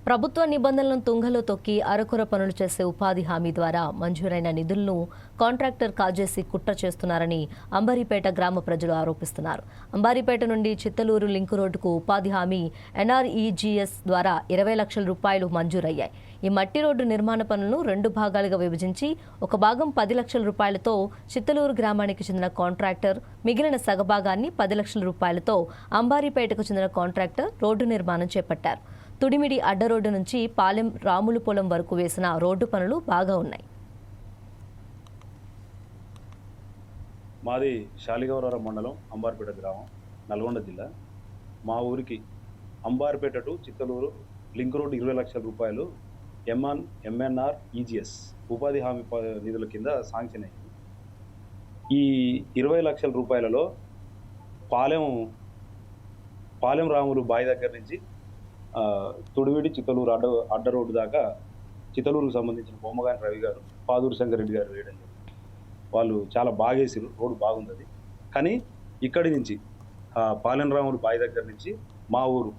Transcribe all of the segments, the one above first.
ప్రభుత్వ నిబంధనలను తుంగలో తొక్కి అరకొర పనులు చేసే ఉపాధి హామీ ద్వారా మంజూరైన నిధులను కాంట్రాక్టర్ కాజేసి కుట్ర చేస్తున్నారని అంబారిపేట గ్రామ ప్రజలు ఆరోపిస్తున్నారు. అంబారిపేట నుండి చిత్తలూరు లింక్ రోడ్డుకు ఉపాధి హామీ NREGS ద్వారా 20 లక్షల రూపాయలు మంజూరయ్యాయి. ఈ మట్టి రోడ్డు నిర్మాణ పనులను 2 భాగాలుగా విభజించి ఒక భాగం 10 లక్షల రూపాయలతో చిత్తలూరు గ్రామానికి చెందిన కాంట్రాక్టర్, మిగిలిన సగభాగాన్ని 10 లక్షల రూపాయలతో అంబారిపేటకు చెందిన కాంట్రాక్టర్ రోడ్డు నిర్మాణం చేపట్టారు. తుడిమిడి అడ్డ రోడ్డు నుంచి పాలెం రాములు పొలం వరకు వేసిన రోడ్డు పనులు బాగా ఉన్నాయి. మాది శాలిగౌరవరం మండలం అంబారిపేట గ్రామం, నల్గొండ జిల్లా. మా ఊరికి Ambaripeta to Chittaluru link road 20 లక్షల రూపాయలు MNREGS ఉపాధి హామీ నిధుల కింద శాంక్షన్ అయింది. ఈ 20 లక్షల రూపాయలలో పాలెం రాములు బావి దగ్గర నుంచి తుడివిడి చిత్తలూరు అడ్డ రోడ్డు దాకా చిత్తలూరుకు సంబంధించిన బొమ్మగాని రవి గారు, పాదూరు శంకర్ రెడ్డి గారు వేయడం జరిగింది. వాళ్ళు చాలా బాగా వేసారు, రోడ్డు బాగుంది. అది కానీ ఇక్కడి నుంచి పాలెం రాములు బావి దగ్గర నుంచి మా ఊరు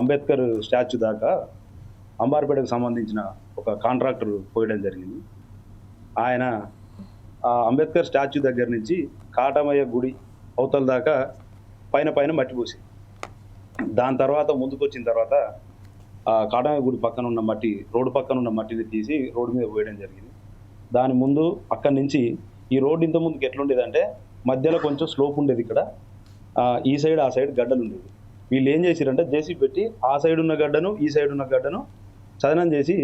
అంబేద్కర్ స్టాచ్యూ దాకా అంబారిపేటకు సంబంధించిన ఒక కాంట్రాక్టర్ పోయడం జరిగింది. ఆయన అంబేద్కర్ స్టాచ్యూ దగ్గర నుంచి కాటమయ్య గుడి అవతల దాకా పైన మట్టి పోసి, దాని తర్వాత ముందుకు వచ్చిన తర్వాత కాటమయ్య గుడి పక్కన ఉన్న మట్టి, రోడ్డు పక్కన ఉన్న మట్టిని తీసి రోడ్డు మీద పోయడం జరిగింది. దాని ముందు అక్కడి నుంచి ఈ రోడ్డు ఇంత ముందుకు ఎట్లుండేదంటే మధ్యలో కొంచెం స్లోప్ ఉండేది. ఇక్కడ ఈ సైడ్ ఆ సైడ్ గడ్డలు ఉండేది. వీళ్ళు ఏం చేసిరంటే జేసీ పెట్టి ఆ సైడ్ ఉన్న గడ్డను ఈ సైడ్ ఉన్న గడ్డను చదనం చేసి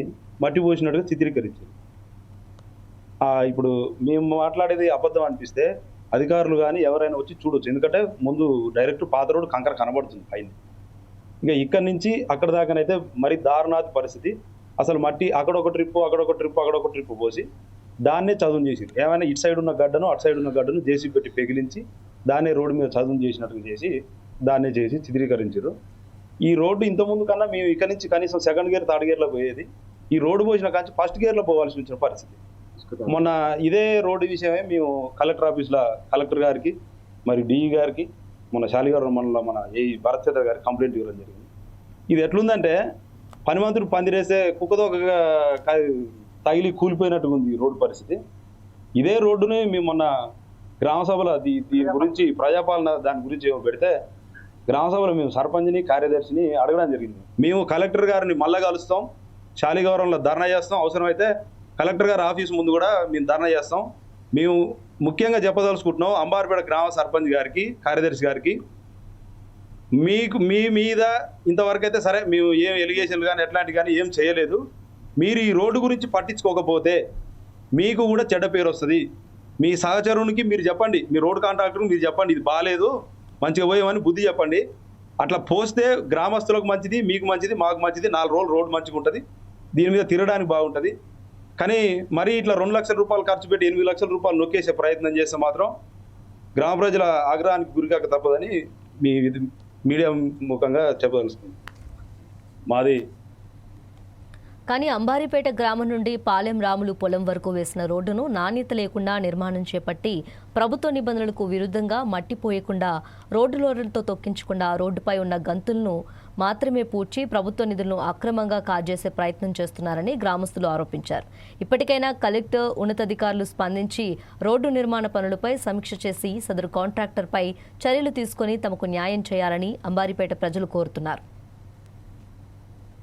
మట్టి పోసినట్టుగా చిత్రీకరించారు. ఇప్పుడు మేము మాట్లాడేది అబద్ధం అనిపిస్తే అధికారులు కానీ ఎవరైనా వచ్చి చూడొచ్చు. ఎందుకంటే ముందు డైరెక్ట్ పాత రోడ్డు కంకర కనబడుతుంది పైన. ఇంకా ఇక్కడి నుంచి అక్కడ దాకానైతే మరి దారుణాది పరిస్థితి. అసలు మట్టి అక్కడొక ట్రిప్పు పోసి దాన్నే చదును చేసింది. ఏమైనా ఇటు సైడ్ ఉన్న గడ్డను అటు సైడ్ ఉన్న గడ్డను జేసీ పెట్టి పెగిలించి దాన్నే రోడ్డు మీద చదును చేసినట్టుగా చేసి దాన్నే చేసి చిత్రీకరించారు. ఈ రోడ్డు ఇంతకుముందు కన్నా మేము ఇక్కడ నుంచి కనీసం సెకండ్ గేర్ థర్డ్ గేర్లో పోయేది. ఈ రోడ్డు పోసిన కానీ ఫస్ట్ గేర్లో పోవాల్సి వచ్చిన పరిస్థితి. మొన్న ఇదే రోడ్డు విషయమే మేము కలెక్టర్ ఆఫీస్లో కలెక్టర్ గారికి మరి డిఈ గారికి మన శాలిగౌరవం మండలంలో మన భరత్ చంద్ర గారికి కంప్లైంట్ ఇవ్వడం జరిగింది. ఇది ఎట్లుందంటే పనిమంతుడు పందిరేసే కుక్కతో తగిలి కూలిపోయినట్టుగా ఉంది ఈ రోడ్డు పరిస్థితి. ఇదే రోడ్డుని మేము మొన్న గ్రామ సభలో దీని గురించి ప్రజాపాలన దాని గురించి పెడితే గ్రామ సభలో మేము సర్పంచ్ని కార్యదర్శిని అడగడం జరిగింది. మేము కలెక్టర్ గారిని మళ్ళా కలుస్తాం, శాలిగౌరవంలో ధర్నా చేస్తాం, అవసరమైతే కలెక్టర్ గారి ఆఫీస్ ముందు కూడా మేము ధర్నా చేస్తాం. మేము ముఖ్యంగా చెప్పదలుచుకుంటున్నాం అంబారిపేట గ్రామ సర్పంచ్ గారికి, కార్యదర్శి గారికి, మీ మీద ఇంతవరకు అయితే సరే మేము ఏం ఎలిగేషన్లు కానీ ఎట్లాంటి కానీ ఏం చేయలేదు. మీరు ఈ రోడ్డు గురించి పట్టించుకోకపోతే మీకు కూడా చెడ్డ పేరు వస్తుంది. మీ సహచరునికి మీరు చెప్పండి, మీ రోడ్డు కాంట్రాక్టర్కి మీరు చెప్పండి, ఇది బాగాలేదు, మంచిగా పోయామని బుద్ధి చెప్పండి. అట్లా పోస్తే గ్రామస్తులకు మంచిది, మీకు మంచిది, మాకు మంచిది. 4 రోజులు రోడ్డు మంచిగా ఉంటుంది, దీని మీద తిరగడానికి బాగుంటుంది. కానీ మరీ ఇట్లా 2 లక్షల రూపాయలు ఖర్చు పెట్టి 8 లక్షల రూపాయలు నొక్కేసే ప్రయత్నం చేస్తే మాత్రం గ్రామ ప్రజల ఆగ్రహానికి గురికాక తప్పదని మీ మీడియా ముఖంగా చెప్పదలుచుకుంది. మాది కానీ అంబారిపేట గ్రామం నుండి పాలెం రాములు పొలం వరకు వేసిన రోడ్డును నాణ్యత లేకుండా నిర్మాణం చేపట్టి ప్రభుత్వ నిబంధనలకు విరుద్ధంగా మట్టి పోయకుండా రోడ్డు లోడ్లతో తొక్కించకుండా రోడ్డుపై ఉన్న గంతులను మాత్రమే పూడ్చి ప్రభుత్వ నిధులను అక్రమంగా కాజేసే ప్రయత్నం చేస్తున్నారని గ్రామస్తులు ఆరోపించారు. ఇప్పటికైనా కలెక్టర్, ఉన్నతాధికారులు స్పందించి రోడ్డు నిర్మాణ పనులపై సమీక్ష చేసి సదరు కాంట్రాక్టర్పై చర్యలు తీసుకుని తమకు న్యాయం చేయాలని అంబారిపేట ప్రజలు కోరుతున్నారు.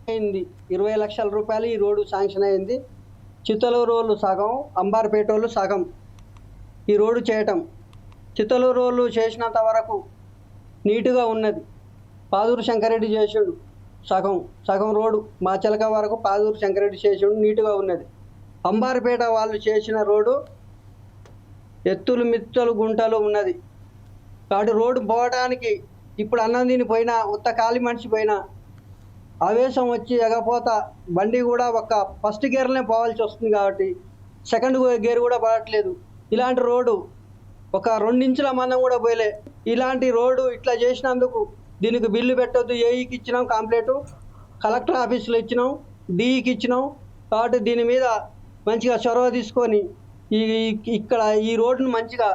20 లక్షల రూపాయలు ఈ రోడ్డు శాంక్షన్ అయింది. చిత్తలూరు వాళ్ళు సగం, అంబారిపేట వాళ్ళు సగం ఈ రోడ్డు చేయటం. చిత్తలూరు వాళ్ళు చేసినంత వరకు నీటుగా ఉన్నది. పాదూరు శంకరెడ్డి చేసాడు సగం రోడ్డు, మా చిలక వరకు పాదూరు శంకరెడ్డి చేసాడు, నీటుగా ఉన్నది. అంబారిపేట వాళ్ళు చేసిన రోడ్డు ఎత్తులు మిత్తులు గుంటలు ఉన్నది. కాబట్టి రోడ్డు పోవడానికి ఇప్పుడు అన్నం తిని పోయినా, ఉత్త ఖాళీ మనిషి పోయినా ఆవేశం వచ్చి ఎగపోత బండి కూడా ఒక ఫస్ట్ గేర్లోనే పోవాల్సి వస్తుంది. కాబట్టి సెకండ్ గేర్ కూడా పడట్లేదు. ఇలాంటి రోడ్డు ఒక 2 ఇంచుల మందం కూడా పోయలే. ఇలాంటి రోడ్డు ఇట్లా చేసినందుకు దీనికి బిల్లు పెట్టొద్దు. ఏఈకి ఇచ్చినాం కంప్లైంట్, కలెక్టర్ ఆఫీసులో ఇచ్చినాం, డిఈకి ఇచ్చినాం. కాబట్టి దీని మీద మంచిగా చొరవ తీసుకొని ఇక్కడ ఈ రోడ్డును మంచిగా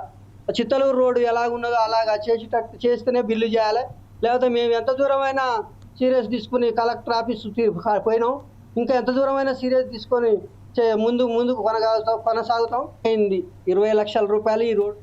చిత్తలూరు రోడ్డు ఎలాగున్నదో అలాగా చేసేటట్టు చేస్తేనే బిల్లు చేయాలి. లేకపోతే మేము ఎంత దూరమైనా సీరియస్ తీసుకుని కలెక్టర్ ఆఫీస్ పోయినాం. ఇంకా ఎంత దూరమైనా సీరియస్ తీసుకొని ముందుకు కొనసాగుతాం. అయింది 20 లక్షల రూపాయలు ఈ రోడ్డు.